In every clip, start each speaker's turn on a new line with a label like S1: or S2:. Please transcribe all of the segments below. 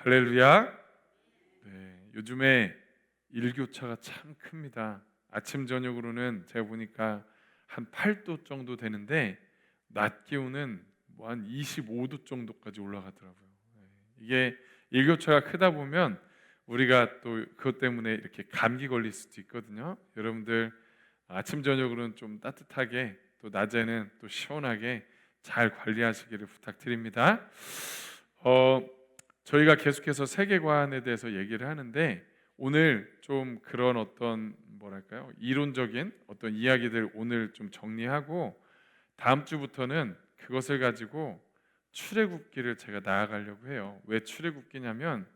S1: 할렐루야. 네, 요즘에 일교차가 참 큽니다. 아침 저녁으로는 제가 보니까 한 8도 정도 되는데 낮 기온은 뭐 한 25도 정도까지 올라가더라고요. 이게 일교차가 크다 보면 우리가 또 그것 때문에 이렇게 감기 걸릴 수도 있거든요. 여러분들 아침 저녁으로는 좀 따뜻하게, 또 낮에는 또 시원하게 잘 관리하시기를 부탁드립니다. 어, 저희가 계속해서 세계관에 대해서 얘기를 하는데, 오늘 좀 그런 어떤 뭐랄까요, 이론적인 어떤 이야기들 오늘 좀 정리하고, 다음 주부터는 그것을 가지고 출애굽기를 제가 나아가려고 해요. 왜 출애굽기냐면,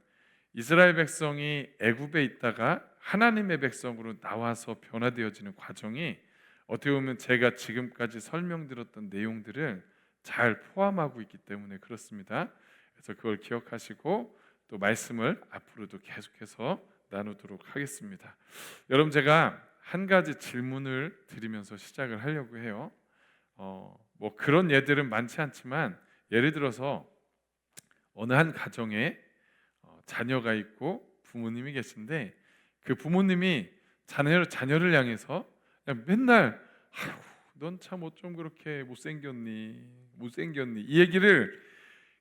S1: 이스라엘 백성이 애굽에 있다가 하나님의 백성으로 나와서 변화되어지는 과정이 어떻게 보면 제가 지금까지 설명드렸던 내용들을 잘 포함하고 있기 때문에 그렇습니다. 그래서 그걸 기억하시고 또 말씀을 앞으로도 계속해서 나누도록 하겠습니다. 여러분, 제가 한 가지 질문을 드리면서 시작을 하려고 해요. 뭐 그런 예들은 많지 않지만, 예를 들어서 어느 한 가정에 자녀가 있고 부모님이 계신데, 그 부모님이 자녀를 향해서 그냥 맨날 넌 참 어쩜 그렇게 못생겼니 이 얘기를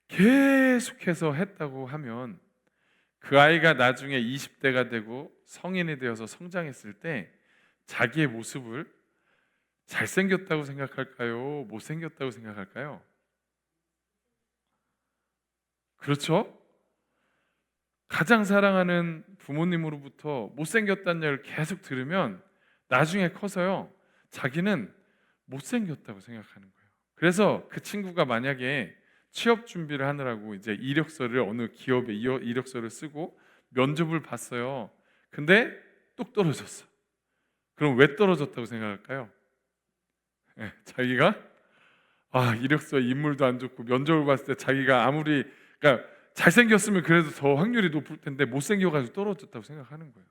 S1: 계속해서 했다고 하면, 그 아이가 나중에 20대가 되고 성인이 되어서 성장했을 때 자기의 모습을 잘생겼다고 생각할까요? 못생겼다고 생각할까요? 그렇죠? 가장 사랑하는 부모님으로부터 못생겼다는 얘기를 계속 들으면 나중에 커서요, 자기는 못생겼다고 생각하는 거예요. 그래서 그 친구가 만약에 취업 준비를 하느라고 이제 이력서를 어느 기업에 이력서를 쓰고 면접을 봤어요. 근데 뚝 떨어졌어. 그럼 왜 떨어졌다고 생각할까요? 자기가 이력서 인물도 안 좋고 면접을 봤을 때 자기가 아무리, 그러니까 잘생겼으면 그래도 더 확률이 높을 텐데 못생겨가지고 떨어졌다고 생각하는 거예요.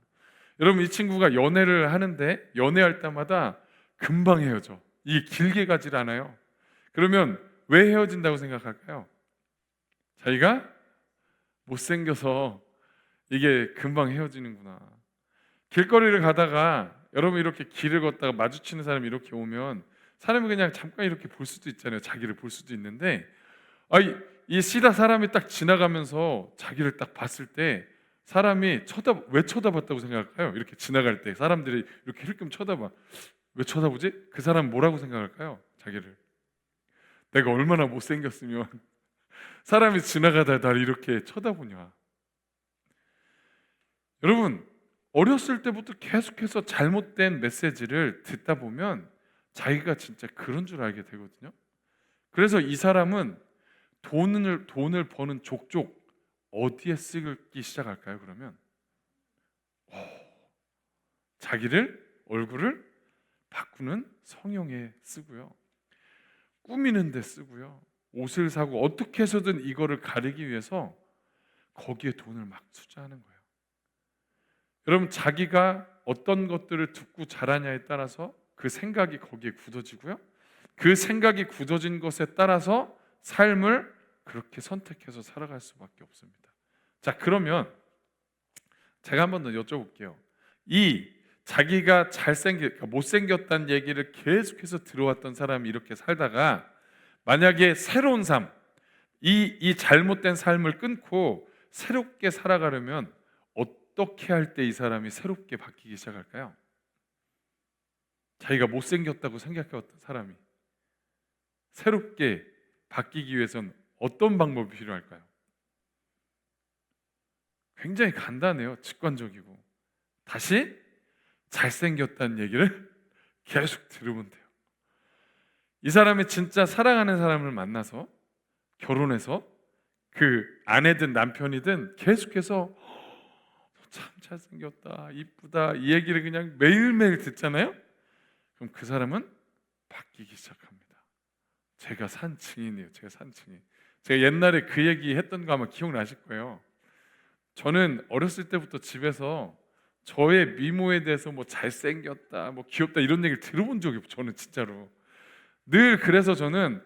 S1: 여러분, 이 친구가 연애를 하는데 연애할 때마다 금방 헤어져. 이게 길게 가질 않아요. 그러면 왜 헤어진다고 생각할까요? 자기가 못생겨서 이게 금방 헤어지는구나. 길거리를 가다가 여러분, 이렇게 길을 걷다가 마주치는 사람이 이렇게 오면 사람이 그냥 잠깐 이렇게 볼 수도 있잖아요. 자기를 볼 수도 있는데, 이 사람이 딱 지나가면서 자기를 딱 봤을 때 사람이 왜 쳐다봤다고 생각할까요? 이렇게 지나갈 때 사람들이 이렇게 힐끔 쳐다봐. 왜 쳐다보지? 그 사람 뭐라고 생각할까요? 자기를 내가 얼마나 못생겼으면 사람이 지나가다 날 이렇게 쳐다보냐. 여러분, 어렸을 때부터 계속해서 잘못된 메시지를 듣다 보면 자기가 진짜 그런 줄 알게 되거든요. 그래서 이 사람은 돈을 버는 족족 어디에 쓰기 시작할까요? 그러면 자기를, 얼굴을 바꾸는 성형에 쓰고요, 꾸미는 데 쓰고요, 옷을 사고 어떻게 해서든 이거를 가리기 위해서 거기에 돈을 막 투자하는 거예요. 여러분, 자기가 어떤 것들을 듣고 자라냐에 따라서 그 생각이 거기에 굳어지고요, 그 생각이 굳어진 것에 따라서 삶을 그렇게 선택해서 살아갈 수밖에 없습니다. 자, 그러면 제가 한번 더 여쭤볼게요. 이 자기가 그러니까 못생겼다는 얘기를 계속해서 들어왔던 사람이 이렇게 살다가 만약에 새로운 삶, 이 잘못된 삶을 끊고 새롭게 살아가려면 어떻게 할 때 이 사람이 새롭게 바뀌기 시작할까요? 자기가 못생겼다고 생각해왔던 사람이 새롭게 바뀌기 위해선 어떤 방법이 필요할까요? 굉장히 간단해요. 직관적이고. 다시 잘생겼다는 얘기를 계속 들으면 돼요. 이 사람이 진짜 사랑하는 사람을 만나서 결혼해서 그 아내든 남편이든 계속해서 참 잘생겼다, 이쁘다 이 얘기를 그냥 매일매일 듣잖아요. 그럼 그 사람은 바뀌기 시작합니다. 제가 산 증인이에요. 제가 옛날에 그 얘기 했던 거 아마 기억나실 거예요. 저는 어렸을 때부터 집에서 저의 미모에 대해서 뭐 잘생겼다, 뭐 귀엽다 이런 얘기를 들어본 적이 없어요. 저는 진짜로 늘, 그래서 저는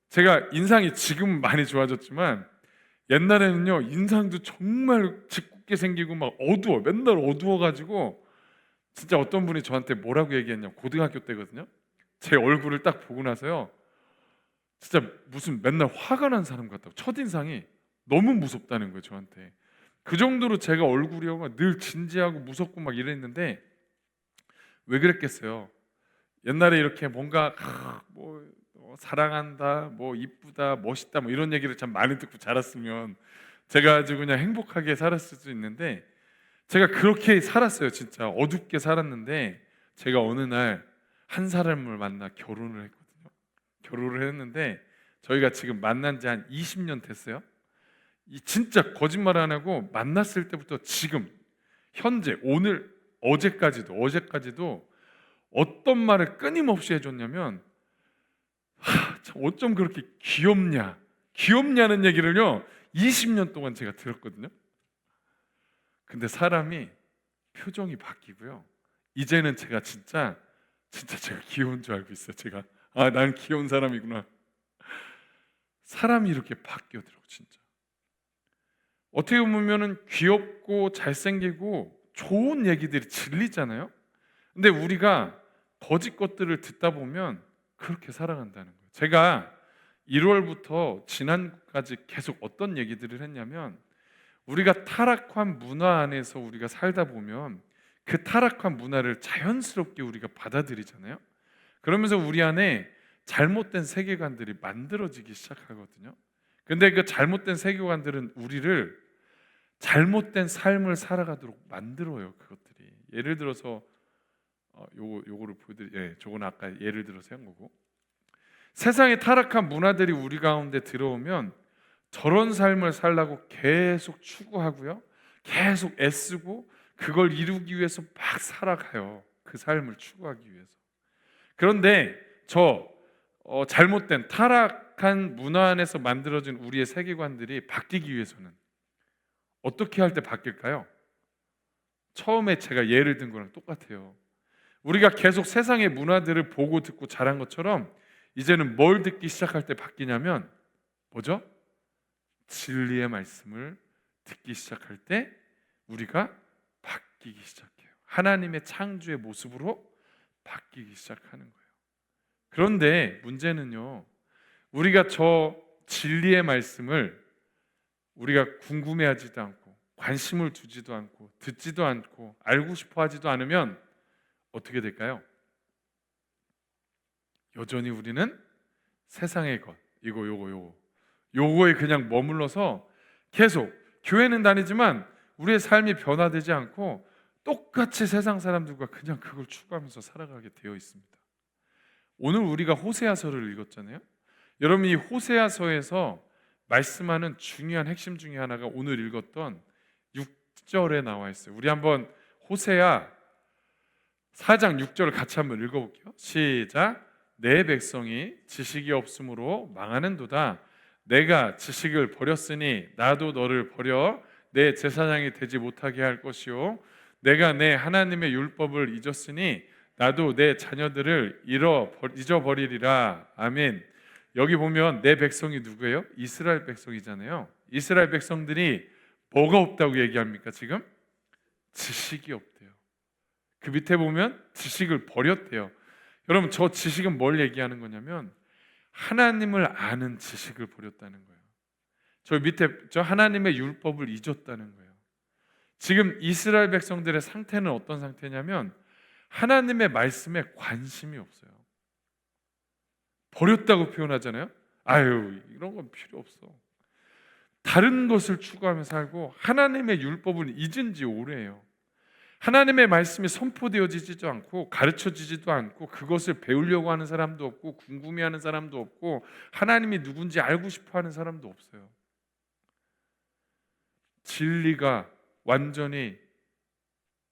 S1: 제가 인상이 지금 많이 좋아졌지만 옛날에는요 인상도 정말 짓궂게 생기고 막 어두워, 맨날 어두워가지고 진짜 어떤 분이 저한테 뭐라고 얘기했냐면, 고등학교 때거든요. 제 얼굴을 딱 보고 나서요 진짜 무슨 맨날 화가 난 사람 같다고, 첫인상이 너무 무섭다는 거예요 저한테. 그 정도로 제가 얼굴이요 막 늘 진지하고 무섭고 막 이랬는데, 왜 그랬겠어요? 옛날에 이렇게 뭔가 사랑한다, 뭐 이쁘다, 멋있다, 뭐 이런 얘기를 참 많이 듣고 자랐으면 제가 아주 그냥 행복하게 살았을 수 있는데, 제가 그렇게 살았어요. 진짜 어둡게 살았는데, 제가 어느 날 한 사람을 만나 결혼을 했거든요. 결혼을 했는데 저희가 지금 만난 지 한 20년 됐어요. 이 진짜 거짓말 안 하고 만났을 때부터 지금 현재 오늘 어제까지도 어떤 말을 끊임없이 해줬냐면, 참 어쩜 그렇게 귀엽냐는 얘기를요 20년 동안 제가 들었거든요. 근데 사람이 표정이 바뀌고요, 이제는 제가 진짜 제가 귀여운 줄 알고 있어요. 제가 난 귀여운 사람이구나. 사람이 이렇게 바뀌어더라고 진짜. 어떻게 보면은 귀엽고 잘생기고 좋은 얘기들이 진리잖아요. 근데 우리가 거짓 것들을 듣다 보면 그렇게 살아간다는 거예요. 제가 1월부터 지난까지 계속 어떤 얘기들을 했냐면, 우리가 타락한 문화 안에서 우리가 살다 보면 그 타락한 문화를 자연스럽게 우리가 받아들이잖아요. 그러면서 우리 안에 잘못된 세계관들이 만들어지기 시작하거든요. 근데 그 잘못된 세계관들은 우리를 잘못된 삶을 살아가도록 만들어요. 그것들이 예를 들어서 요거를 보여드리. 저건 아까 예를 들어서 한 거고, 세상의 타락한 문화들이 우리 가운데 들어오면 저런 삶을 살라고 계속 추구하고요, 계속 애쓰고 그걸 이루기 위해서 막 살아가요. 그 삶을 추구하기 위해서. 그런데 잘못된 타락한 문화 안에서 만들어진 우리의 세계관들이 바뀌기 위해서는 어떻게 할 때 바뀔까요? 처음에 제가 예를 든 거랑 똑같아요. 우리가 계속 세상의 문화들을 보고 듣고 자란 것처럼 이제는 뭘 듣기 시작할 때 바뀌냐면, 뭐죠? 진리의 말씀을 듣기 시작할 때 우리가 바뀌기 시작해요. 하나님의 창조의 모습으로 바뀌기 시작하는 거예요. 그런데 문제는요, 우리가 저 진리의 말씀을 우리가 궁금해하지도 않고 관심을 두지도 않고 듣지도 않고 알고 싶어 하지도 않으면 어떻게 될까요? 여전히 우리는 세상의 것, 요거에 그냥 머물러서 계속 교회는 다니지만 우리의 삶이 변화되지 않고 똑같이 세상 사람들과 그냥 그걸 추구하면서 살아가게 되어 있습니다. 오늘 우리가 호세아서를 읽었잖아요. 여러분, 이 호세아서에서 말씀하는 중요한 핵심 중에 하나가 오늘 읽었던 6절에 나와 있어요. 우리 한번 호세아 4장 6절을 같이 한번 읽어볼게요. 시작. 내 백성이 지식이 없으므로 망하는도다. 내가 지식을 버렸으니 나도 너를 버려 내 제사장이 되지 못하게 할 것이요, 내가 내 하나님의 율법을 잊었으니 나도 내 자녀들을 잊어버리리라. 아멘. 여기 보면 내 백성이 누구예요? 이스라엘 백성이잖아요. 이스라엘 백성들이 뭐가 없다고 얘기합니까? 지금 지식이 없대요. 그 밑에 보면 지식을 버렸대요. 여러분, 저 지식은 뭘 얘기하는 거냐면 하나님을 아는 지식을 버렸다는 거예요. 저 밑에 저 하나님의 율법을 잊었다는 거예요. 지금 이스라엘 백성들의 상태는 어떤 상태냐면 하나님의 말씀에 관심이 없어요. 버렸다고 표현하잖아요. 아유, 이런 건 필요 없어. 다른 것을 추구하며 살고 하나님의 율법을 잊은 지 오래예요. 하나님의 말씀이 선포되어지지도 않고 가르쳐지지도 않고 그것을 배우려고 하는 사람도 없고 궁금해하는 사람도 없고 하나님이 누군지 알고 싶어하는 사람도 없어요. 진리가 완전히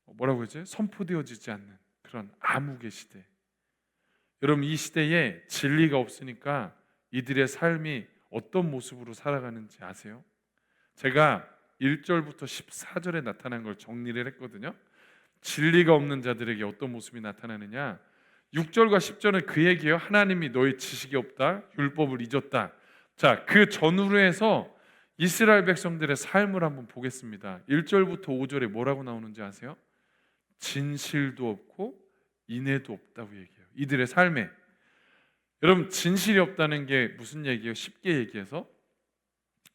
S1: 뭐라고 하죠? 선포되어지지 않는 그런 암흑의 시대. 여러분, 이 시대에 진리가 없으니까 이들의 삶이 어떤 모습으로 살아가는지 아세요? 제가 1절부터 14절에 나타난 걸 정리를 했거든요. 진리가 없는 자들에게 어떤 모습이 나타나느냐, 6절과 10절은 그 얘기예요. 하나님이 너희 지식이 없다, 율법을 잊었다. 자, 그 전후로 해서 이스라엘 백성들의 삶을 한번 보겠습니다. 1절부터 5절에 뭐라고 나오는지 아세요? 진실도 없고 인애도 없다고 얘기해요. 이들의 삶에. 여러분, 진실이 없다는 게 무슨 얘기예요? 쉽게 얘기해서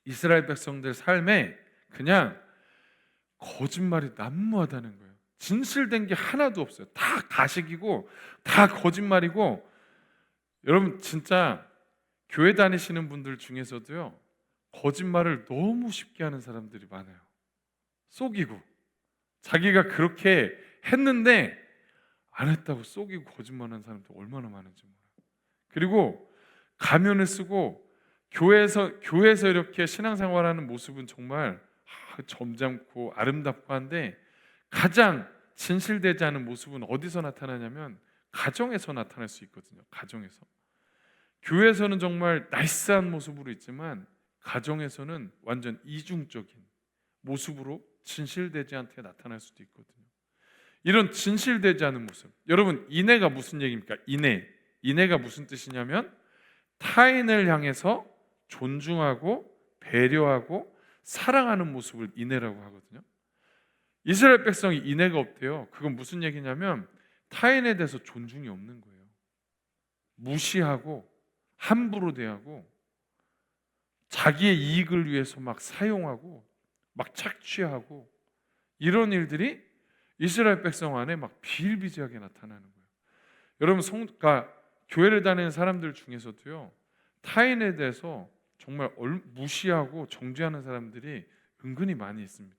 S1: 이스라엘 백성들 삶에 그냥 거짓말이 난무하다는 거예요. 진실된 게 하나도 없어요. 다 가식이고 다 거짓말이고. 여러분, 진짜 교회 다니시는 분들 중에서도요, 거짓말을 너무 쉽게 하는 사람들이 많아요. 속이고, 자기가 그렇게 했는데 안 했다고 속이고 거짓말하는 사람들 얼마나 많은지 몰라요. 그리고 가면을 쓰고 교회에서 이렇게 신앙생활하는 모습은 정말 점잖고 아름답고 한데, 가장 진실되지 않은 모습은 어디서 나타나냐면 가정에서 나타날 수 있거든요. 가정에서. 교회에서는 정말 나이스한 모습으로 있지만 가정에서는 완전 이중적인 모습으로 진실되지 않게 나타날 수도 있거든요. 이런 진실되지 않은 모습. 여러분, 인애가 무슨 얘기입니까? 인애가 무슨 뜻이냐면 타인을 향해서 존중하고 배려하고 사랑하는 모습을 인애라고 하거든요. 이스라엘 백성이 인애가 없대요. 그건 무슨 얘기냐면 타인에 대해서 존중이 없는 거예요. 무시하고 함부로 대하고 자기의 이익을 위해서 막 사용하고 막 착취하고, 이런 일들이 이스라엘 백성 안에 막 비일비재하게 나타나는 거예요. 여러분, 그러니까 교회를 다니는 사람들 중에서도요, 타인에 대해서 정말 무시하고 정죄하는 사람들이 은근히 많이 있습니다.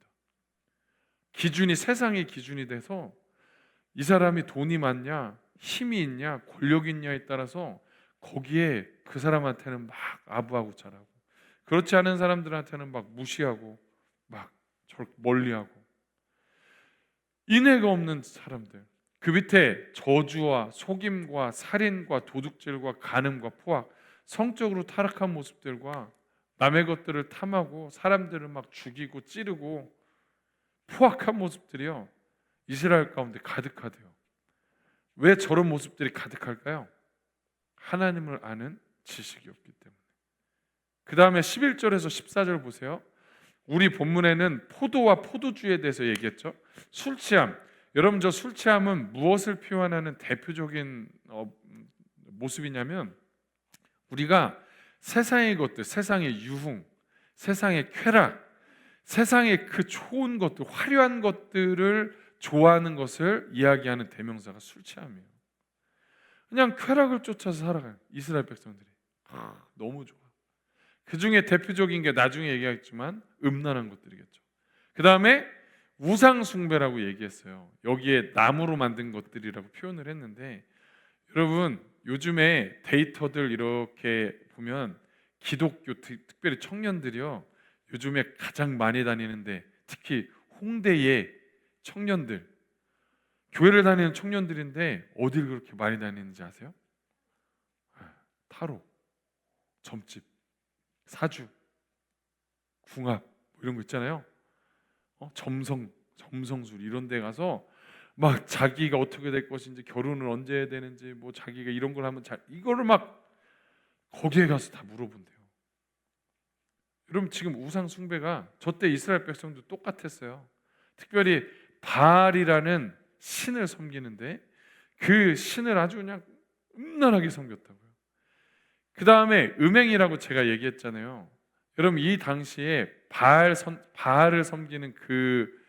S1: 기준이 세상의 기준이 돼서 이 사람이 돈이 많냐, 힘이 있냐, 권력이 있냐에 따라서 거기에 그 사람한테는 막 아부하고 잘하고, 그렇지 않은 사람들한테는 막 무시하고 막 멀리하고. 인애가 없는 사람들, 그 밑에 저주와 속임과 살인과 도둑질과 간음과 포악, 성적으로 타락한 모습들과 남의 것들을 탐하고 사람들을 막 죽이고 찌르고 포악한 모습들이요, 이스라엘 가운데 가득하대요. 왜 저런 모습들이 가득할까요? 하나님을 아는 지식이 없기 때문에. 그 다음에 11절에서 14절 보세요. 우리 본문에는 포도와 포도주에 대해서 얘기했죠. 술 취함. 여러분, 저 술 취함은 무엇을 표현하는 대표적인 모습이냐면, 우리가 세상의 것들, 세상의 유흥, 세상의 쾌락, 세상의 그 좋은 것들, 화려한 것들을 좋아하는 것을 이야기하는 대명사가 술 취함이에요. 그냥 쾌락을 쫓아서 살아가요, 이스라엘 백성들이. 너무 좋아. 그 중에 대표적인 게 나중에 얘기하겠지만 음란한 것들이겠죠. 그 다음에 우상 숭배라고 얘기했어요. 여기에 나무로 만든 것들이라고 표현을 했는데, 여러분, 요즘에 데이터들 이렇게 보면 기독교, 특별히 청년들이요, 요즘에 가장 많이 다니는데, 특히 홍대의 청년들, 교회를 다니는 청년들인데 어딜 그렇게 많이 다니는지 아세요? 타로, 점집, 사주, 궁합 이런 거 있잖아요. 점성술 이런 데 가서 막 자기가 어떻게 될 것인지, 결혼을 언제 해야 되는지, 뭐 자기가 이런 걸 하면 이거를 막 거기에 가서 다 물어본대요. 여러분, 지금 우상 숭배가 저때 이스라엘 백성도 똑같았어요. 특별히 바알이라는 신을 섬기는데 그 신을 아주 그냥 음란하게 섬겼다고요. 그 다음에 음행이라고 제가 얘기했잖아요. 여러분, 이 당시에 바알을 섬기는 그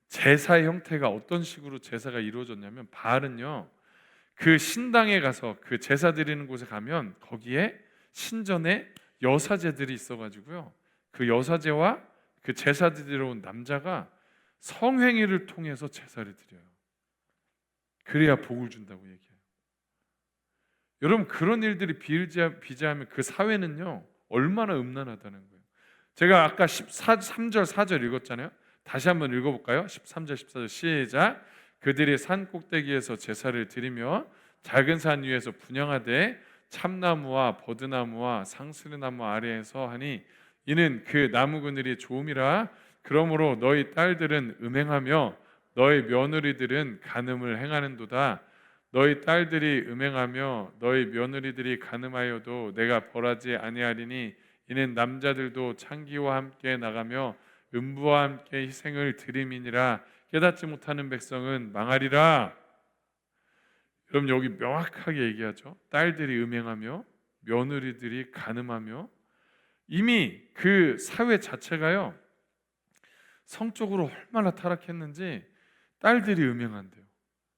S1: 제사의 형태가 어떤 식으로 제사가 이루어졌냐면, 바알은요, 그 신당에 가서 그 제사 드리는 곳에 가면 거기에 신전에 여사제들이 있어가지고요, 그 여사제와 그 제사 드리러 온 남자가 성행위를 통해서 제사를 드려요. 그래야 복을 준다고 얘기해요. 여러분, 그런 일들이 비자하면 그 사회는요 얼마나 음란하다는 거예요. 제가 아까 13절 4절 읽었잖아요. 다시 한번 읽어볼까요? 13절 14절 시작. 그들이 산 꼭대기에서 제사를 드리며 작은 산 위에서 분향하되 참나무와 버드나무와 상스르나무 아래에서 하니 이는 그 나무 그늘이 좋음이라. 그러므로 너희 딸들은 음행하며 너희 며느리들은 간음을 행하는도다. 너희 딸들이 음행하며 너희 며느리들이 간음하여도 내가 벌하지 아니하리니 이는 남자들도 창기와 함께 나가며 음부와 함께 희생을 드림이니라. 깨닫지 못하는 백성은 망하리라. 여러분 여기 명확하게 얘기하죠. 딸들이 음행하며 며느리들이 간음하며, 이미 그 사회 자체가요 성적으로 얼마나 타락했는지 딸들이 음행한대요.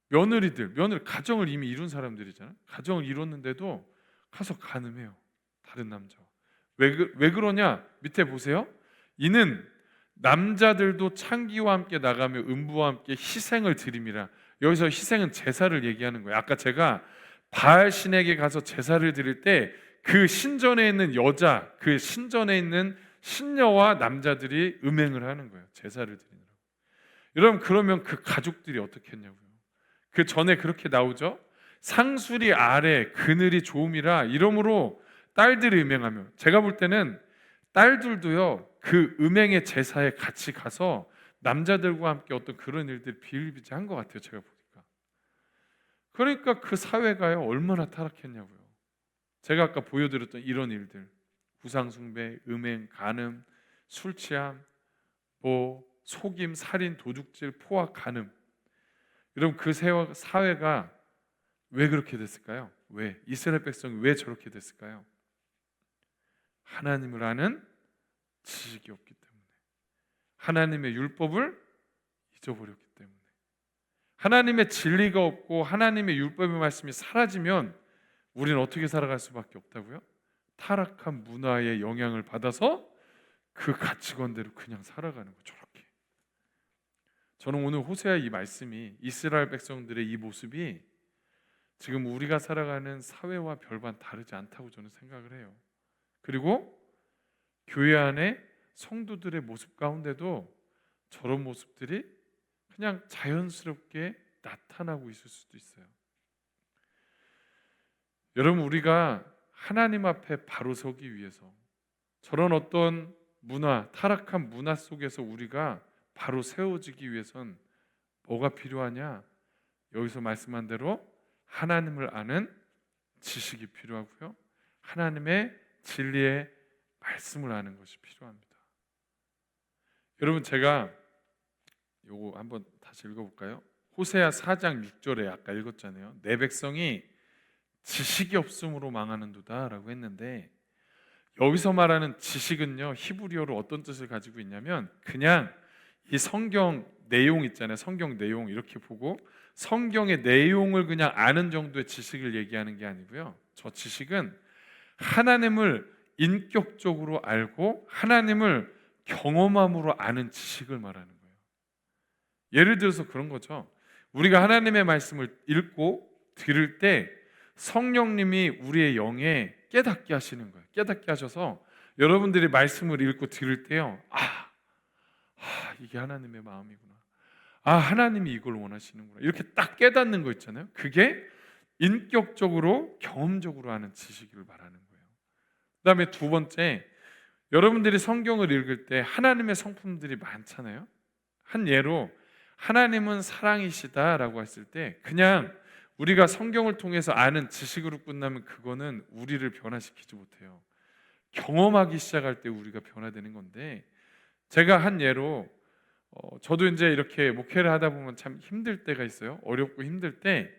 S1: 며느리 가정을 이미 이룬 사람들이잖아요. 가정을 이뤘는데도 가서 간음해요, 다른 남자와. 왜 그러냐? 밑에 보세요. 이는 남자들도 창기와 함께 나가며 음부와 함께 희생을 드림이라. 여기서 희생은 제사를 얘기하는 거예요. 아까 제가 바알 신에게 가서 제사를 드릴 때 그 신전에 있는 여자, 그 신전에 있는 신녀와 남자들이 음행을 하는 거예요, 제사를 드리느라고. 여러분 그러면 그 가족들이 어떻게 했냐고요. 그 전에 그렇게 나오죠. 상수리 아래 그늘이 좋음이라. 이러므로 딸들이 음행하며, 제가 볼 때는 딸들도요 그 음행의 제사에 같이 가서 남자들과 함께 어떤 그런 일들이 비일비재한 것 같아요, 제가 보니까. 그러니까 그 사회가요 얼마나 타락했냐고요. 제가 아까 보여드렸던 이런 일들, 우상숭배, 음행, 간음, 술취함, 속임, 살인, 도둑질, 포악, 간음. 여러분 그 사회가 왜 그렇게 됐을까요? 왜? 이스라엘 백성이 왜 저렇게 됐을까요? 하나님을 아는 지식이 없기 때문에, 하나님의 율법을 잊어버렸기 때문에. 하나님의 진리가 없고 하나님의 율법의 말씀이 사라지면 우리는 어떻게 살아갈 수밖에 없다고요? 타락한 문화의 영향을 받아서 그 가치관대로 그냥 살아가는 거. 저렇게. 저는 오늘 호세아 이 말씀이, 이스라엘 백성들의 이 모습이 지금 우리가 살아가는 사회와 별반 다르지 않다고 저는 생각을 해요. 그리고 교회 안에 성도들의 모습 가운데도 저런 모습들이 그냥 자연스럽게 나타나고 있을 수도 있어요. 여러분 우리가 하나님 앞에 바로 서기 위해서 저런 어떤 문화, 타락한 문화 속에서 우리가 바로 세워지기 위해선 뭐가 필요하냐? 여기서 말씀한 대로 하나님을 아는 지식이 필요하고요, 하나님의 진리의 말씀을 아는 것이 필요합니다. 여러분 제가 요거 한번 다시 읽어볼까요? 호세아 4장 6절에 아까 읽었잖아요. 내 백성이 지식이 없음으로 망하는도다 라고 했는데, 여기서 말하는 지식은요 히브리어로 어떤 뜻을 가지고 있냐면, 그냥 이 성경 내용 있잖아요, 성경 내용 이렇게 보고 성경의 내용을 그냥 아는 정도의 지식을 얘기하는 게 아니고요, 저 지식은 하나님을 인격적으로 알고 하나님을 경험함으로 아는 지식을 말하는 거예요. 예를 들어서 그런 거죠. 우리가 하나님의 말씀을 읽고 들을 때 성령님이 우리의 영에 깨닫게 하시는 거예요. 깨닫게 하셔서 여러분들이 말씀을 읽고 들을 때요, 이게 하나님의 마음이구나, 하나님이 이걸 원하시는구나, 이렇게 딱 깨닫는 거 있잖아요. 그게 인격적으로 경험적으로 하는 지식을 말하는 거예요. 그 다음에 두 번째, 여러분들이 성경을 읽을 때 하나님의 성품들이 많잖아요. 한 예로 하나님은 사랑이시다라고 했을 때 그냥 우리가 성경을 통해서 아는 지식으로 끝나면 그거는 우리를 변화시키지 못해요. 경험하기 시작할 때 우리가 변화되는 건데, 제가 한 예로 저도 이제 이렇게 목회를 하다 보면 참 힘들 때가 있어요. 어렵고 힘들 때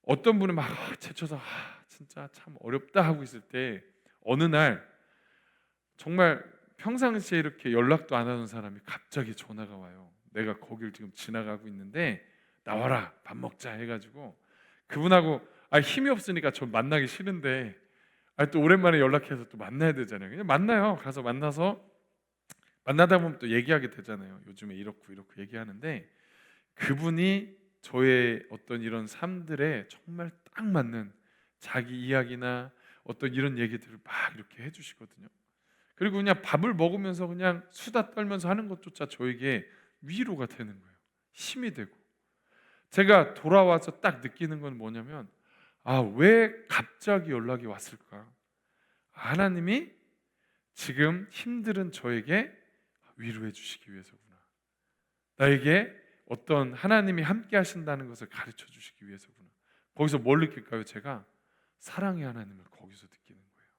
S1: 어떤 분은 막 지쳐서 진짜 참 어렵다 하고 있을 때, 어느 날 정말 평상시에 이렇게 연락도 안 하던 사람이 갑자기 전화가 와요. 내가 거길 지금 지나가고 있는데 나와라, 밥 먹자 해가지고, 그분하고 힘이 없으니까 저 만나기 싫은데 또 오랜만에 연락해서 또 만나야 되잖아요. 그냥 만나요. 가서 만나다 보면 또 얘기하게 되잖아요. 요즘에 이렇고 얘기하는데, 그분이 저의 어떤 이런 삶들에 정말 딱 맞는 자기 이야기나 어떤 이런 얘기들을 막 이렇게 해주시거든요. 그리고 그냥 밥을 먹으면서 그냥 수다 떨면서 하는 것조차 저에게 위로가 되는 거예요. 힘이 되고. 제가 돌아와서 딱 느끼는 건 뭐냐면, 왜 갑자기 연락이 왔을까? 하나님이 지금 힘들은 저에게 위로해 주시기 위해서구나. 나에게 어떤 하나님이 함께 하신다는 것을 가르쳐 주시기 위해서구나. 거기서 뭘 느낄까요? 제가 사랑의 하나님을 거기서 느끼는 거예요.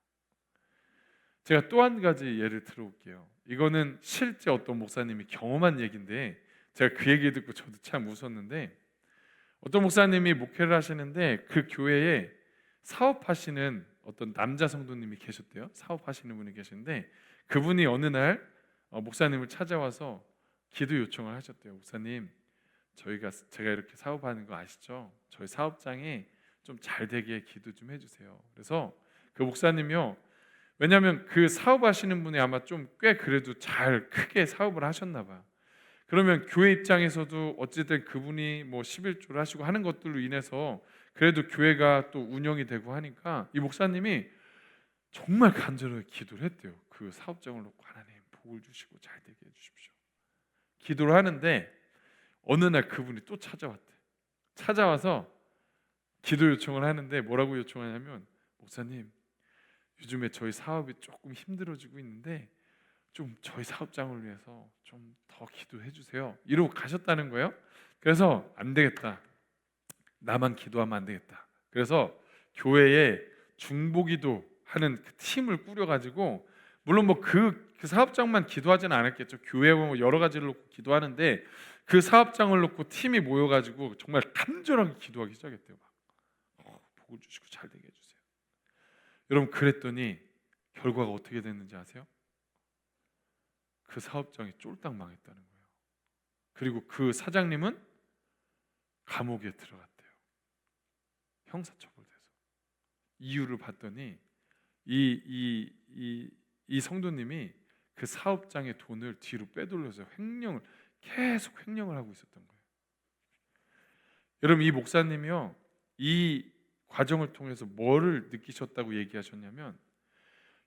S1: 제가 또 한 가지 예를 들어볼게요. 이거는 실제 어떤 목사님이 경험한 얘기인데 제가 그 얘기 듣고 저도 참 웃었는데, 어떤 목사님이 목회를 하시는데 그 교회에 사업하시는 어떤 남자 성도님이 계셨대요. 사업하시는 분이 계신데 그분이 어느 날 목사님을 찾아와서 기도 요청을 하셨대요. 목사님, 제가 이렇게 사업하는 거 아시죠? 저희 사업장에 좀 잘 되게 기도 좀 해주세요. 그래서 그 목사님이요, 왜냐하면 그 사업하시는 분이 아마 좀 꽤 그래도 잘 크게 사업을 하셨나 봐요. 그러면 교회 입장에서도 어쨌든 그분이 뭐 11조를 하시고 하는 것들로 인해서 그래도 교회가 또 운영이 되고 하니까 이 목사님이 정말 간절하게 기도를 했대요. 그 사업장을 놓고 하나님 복을 주시고 잘 되게 해주십시오. 기도를 하는데 어느 날 그분이 또 찾아왔대. 찾아와서 기도 요청을 하는데 뭐라고 요청하냐면, 목사님, 요즘에 저희 사업이 조금 힘들어지고 있는데 좀 저희 사업장을 위해서 좀 더 기도해 주세요. 이러고 가셨다는 거예요. 그래서 안 되겠다. 나만 기도하면 안 되겠다. 그래서 교회에 중보기도 하는 그 팀을 꾸려가지고, 물론 뭐 그 사업장만 기도하지는 않았겠죠. 교회 뭐 여러 가지를 놓고 기도하는데 그 사업장을 놓고 팀이 모여가지고 정말 간절하게 기도하기 시작했대요. 복을 주시고 잘 되게 해주세요. 여러분, 그랬더니 결과가 어떻게 됐는지 아세요? 그 사업장이 쫄딱 망했다는 거예요. 그리고 그 사장님은 감옥에 들어갔대요. 형사처벌돼서. 이유를 봤더니 이 성도님이 그 사업장의 돈을 뒤로 빼돌려서 계속 횡령을 하고 있었던 거예요. 여러분, 이 목사님이요, 이 과정을 통해서 뭐를 느끼셨다고 얘기하셨냐면,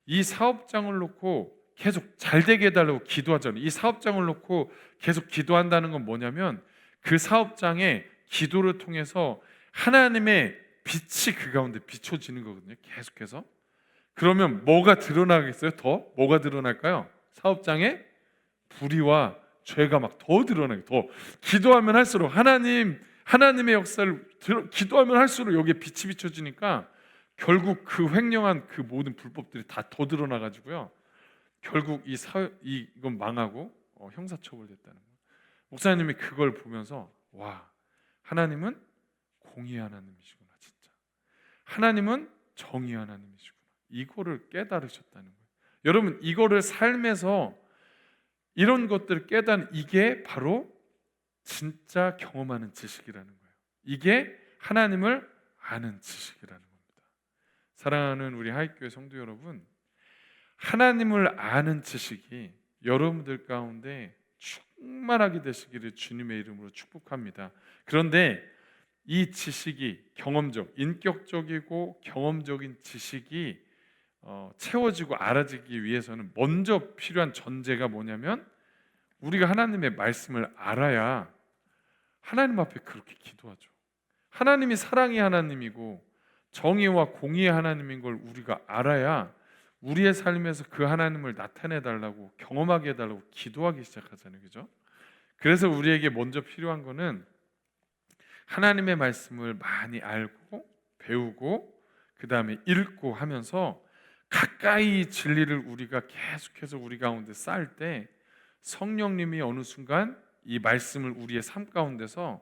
S1: 이 사업장을 놓고 계속 잘 되게 해달라고 기도하잖아요. 이 사업장을 놓고 계속 기도한다는 건 뭐냐면, 그 사업장에 기도를 통해서 하나님의 빛이 그 가운데 비춰지는 거거든요. 계속해서. 그러면 뭐가 드러나겠어요? 더 뭐가 드러날까요? 사업장에 불의와 죄가 막 더 드러나요. 더 기도하면 할수록 하나님의 역사를 기도하면 할수록 여기에 빛이 비춰지니까 결국 그 횡령한 그 모든 불법들이 다 더 드러나가지고요. 결국 이건 망하고 형사처벌됐다는 거예요. 목사님이 그걸 보면서, 와, 하나님은 공의 하나님이시구나, 진짜. 하나님은 정의 하나님이시구나. 이거를 깨달으셨다는 거예요. 여러분, 이거를 삶에서 이런 것들을 깨닫는, 이게 바로 진짜 경험하는 지식이라는 거예요. 이게 하나님을 아는 지식이라는 겁니다. 사랑하는 우리 하이교회 성도 여러분, 하나님을 아는 지식이 여러분들 가운데 충만하게 되시기를 주님의 이름으로 축복합니다. 그런데 이 지식이 인격적이고 경험적인 지식이 채워지고 알아지기 위해서는 먼저 필요한 전제가 뭐냐면, 우리가 하나님의 말씀을 알아야 하나님 앞에 그렇게 기도하죠. 하나님이 사랑의 하나님이고 정의와 공의의 하나님인 걸 우리가 알아야 우리의 삶에서 그 하나님을 나타내 달라고, 경험하게 해달라고 기도하기 시작하잖아요. 그죠? 그래서 우리에게 먼저 필요한 거는 하나님의 말씀을 많이 알고 배우고 그 다음에 읽고 하면서 가까이 진리를 우리가 계속해서 우리 가운데 쌓을 때 성령님이 어느 순간 이 말씀을 우리의 삶 가운데서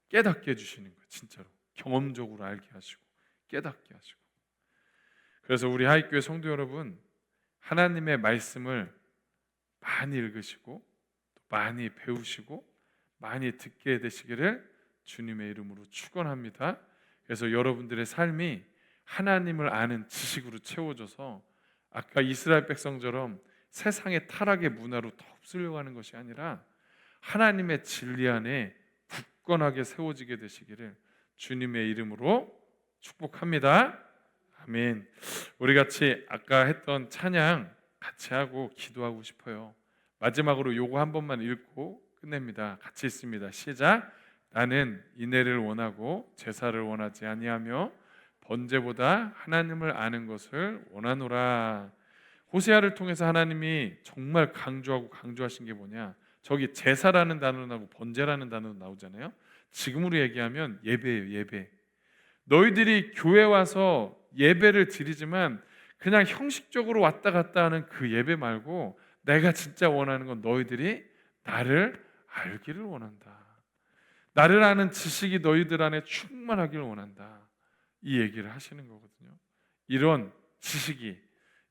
S1: 깨닫게 해주시는 거예요. 진짜로 경험적으로 알게 하시고 깨닫게 하시고. 그래서 우리 하이교회 성도 여러분, 하나님의 말씀을 많이 읽으시고 많이 배우시고 많이 듣게 되시기를 주님의 이름으로 축원합니다. 그래서 여러분들의 삶이 하나님을 아는 지식으로 채워져서 아까 이스라엘 백성처럼 세상의 타락의 문화로 더 휩쓸려고 하는 것이 아니라 하나님의 진리 안에 굳건하게 세워지게 되시기를 주님의 이름으로 축복합니다. 아멘. 우리 같이 아까 했던 찬양 같이 하고 기도하고 싶어요. 마지막으로 요거 한 번만 읽고 끝냅니다. 같이 읽습니다. 시작. 나는 인애를 원하고 제사를 원하지 아니하며 번제보다 하나님을 아는 것을 원하노라. 호세아를 통해서 하나님이 정말 강조하신 게 뭐냐? 저기 제사라는 단어도 나오고 번제라는 단어도 나오잖아요. 지금으로 얘기하면 예배예요. 예배. 너희들이 교회 와서 예배를 드리지만 그냥 형식적으로 왔다 갔다 하는 그 예배 말고 내가 진짜 원하는 건 너희들이 나를 알기를 원한다. 나를 아는 지식이 너희들 안에 충만하기를 원한다. 이 얘기를 하시는 거거든요. 이런 지식이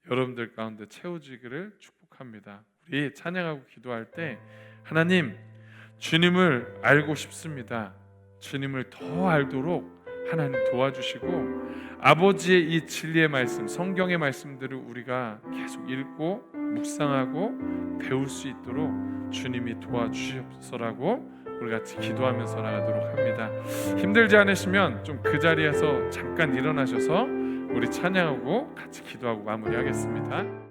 S1: 여러분들 가운데 채워지기를 축복합니다. 우리 찬양하고 기도할 때 하나님, 주님을 알고 싶습니다. 주님을 더 알도록 하나님 도와주시고 아버지의 이 진리의 말씀, 성경의 말씀들을 우리가 계속 읽고 묵상하고 배울 수 있도록 주님이 도와주시옵소서라고 우리 같이 기도하면서 나가도록 합니다. 힘들지 않으시면 좀 그 자리에서 잠깐 일어나셔서 우리 찬양하고 같이 기도하고 마무리하겠습니다.